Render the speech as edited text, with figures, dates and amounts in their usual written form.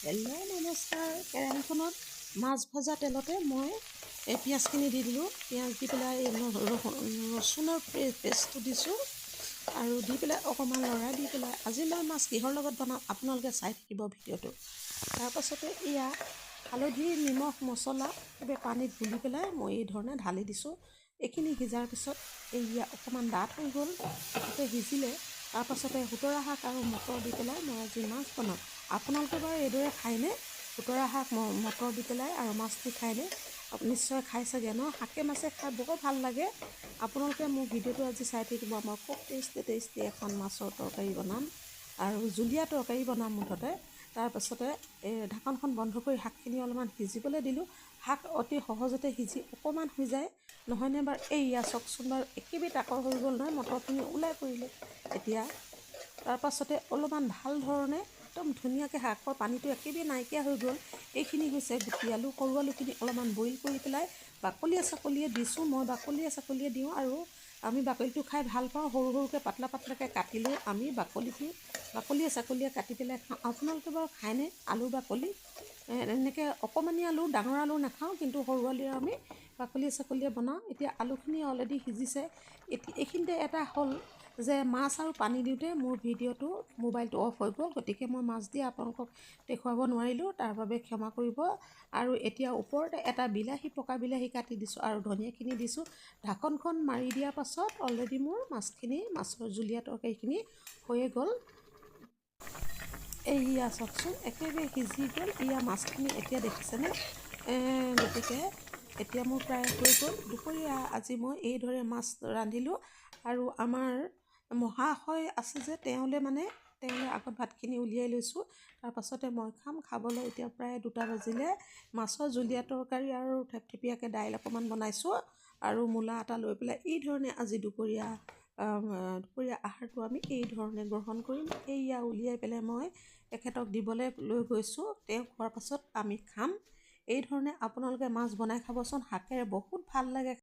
Hello' নমস্কাৰ। কেৰাহীখনত মাছ ভজা তেলতে মই পিঁয়াজখিনি দি দিলোঁ। পিঁয়াজ দি পেলাই ৰচুনৰ পেষ্টটো দিছোঁ আৰু দি পেলাই অকণমান লৰাই দি পেলাই আজি মই মাছ কিহৰ লগত বনাম আপোনালোকে চাই থাকিব ভিডিঅ'টো। তাৰপাছতে এয়া হালধি নিমখ মছলা পানীত গুলি পেলাই মই এই ধৰণে ঢালি দিছোঁ। এইখিনি সিজাৰ পিছত এয়া অকণমান ডাঠ হৈ গ'ল, তাতে সিজিলে। তাৰপাছতে খুতৰা শাক আৰু মটৰ দি পেলাই মই আজি মাছ বনাম। আপোনালোকে বাৰু এইদৰে খায়নে? খুতৰা শাক মটৰ দি পেলাই আৰু মাছ দি খায়নে? নিশ্চয় খাই চাগে ন? শাকে মাছে খাই বৰ ভাল লাগে। আপোনালোকে মোৰ ভিডিঅ'টো আজি চাই থাকিব। মই খুব টেষ্টি এখন মাছৰ তৰকাৰী বনাম আৰু জুলীয়া তৰকাৰী বনাম মুঠতে। তাৰপাছতে ঢাকনখন বন্ধ কৰি শাকখিনি অলপমান সিজিবলৈ দিলোঁ। শাক অতি সহজতে সিজি অকণমান হৈ যায় নহয়নে বাৰু? এয়া চাওকচোন বাৰু, একেবাৰে তাকৰ হৈ গ'ল নহয়, মটৰখিনি ওলাই পৰিলে। এতিয়া তাৰপাছতে অলপমান ভাল ধৰণে একদম ধুনীয়াকৈ শাকৰ পানীটো একেবাৰে নাইকিয়া হৈ গ'ল। এইখিনি হৈছে গুটি আলু। সৰু আলুখিনি অলপমান বইল কৰি পেলাই বাকলিয়ে চাকলিয়ে দিছোঁ। মই বাকলিয়ে চাকলিয়ে দিওঁ আৰু আমি বাকলিটো খাই ভাল পাওঁ। সৰু সৰুকৈ পাতলা পাতলাকৈ কাটিলোঁ আমি বাকলিয়ে চাকলিয়ে কাটি পেলাই খাওঁ। আপোনালোকে বাৰু খায়নে আলু বাকলি? এনেকৈ অকণমানি আলু, ডাঙৰ আলু নাখাওঁ, কিন্তু সৰু আলুৰে আমি বাকলিয়ে চাকলিয়ে বনাওঁ। এতিয়া আলুখিনি অলৰেডি সিজিছে। এইখিনিতে এটা হ'ল যে মাছ আৰু পানী দিওঁতে মোৰ ভিডিঅ'টো মোবাইলটো অফ হৈ গ'ল, গতিকে মই মাছ দি আপোনালোকক দেখুৱাব নোৱাৰিলোঁ, তাৰ বাবে ক্ষমা কৰিব। আৰু এতিয়া ওপৰতে এটা বিলাহী, পকা বিলাহী কাটি দিছোঁ আৰু ধনিয়াখিনি দিছোঁ। ঢাকনখন মাৰি দিয়াৰ পাছত অলৰেডি মোৰ মাছৰ জুলীয়া তৰকাৰীখিনি হৈয়ে গ'ল। এয়া চাওকচোন, একেবাৰে সিজি গ'ল। এয়া মাছখিনি এতিয়া দেখিছেনে? গতিকে এতিয়া মোৰ প্ৰায় হৈ গ'ল। দুপৰীয়া আজি মই এইদৰে মাছ ৰান্ধিলোঁ আৰু আমাৰ মহাশয় আছে যে তেওঁলৈ আগত ভাতখিনি উলিয়াই লৈছোঁ। তাৰপাছতে মই খাবলৈ এতিয়া প্ৰায় 2টা বাজিলে। মাছৰ জুলীয়া তৰকাৰী আৰু থেপথেপীয়াকৈ দাইল অকণমান বনাইছোঁ আৰু মূলা এটা লৈ পেলাই এই ধৰণে আজি দুপৰীয়া আহাৰটো আমি এই ধৰণে গ্ৰহণ কৰিম। এয়া উলিয়াই পেলাই মই এখেতক দিবলৈ লৈ গৈছোঁ। তেওঁ খোৱাৰ পাছত আমি খাম। এই ধৰণে আপোনালোকে মাছ বনাই খাবচোন, শাকেৰে বহুত ভাল লাগে।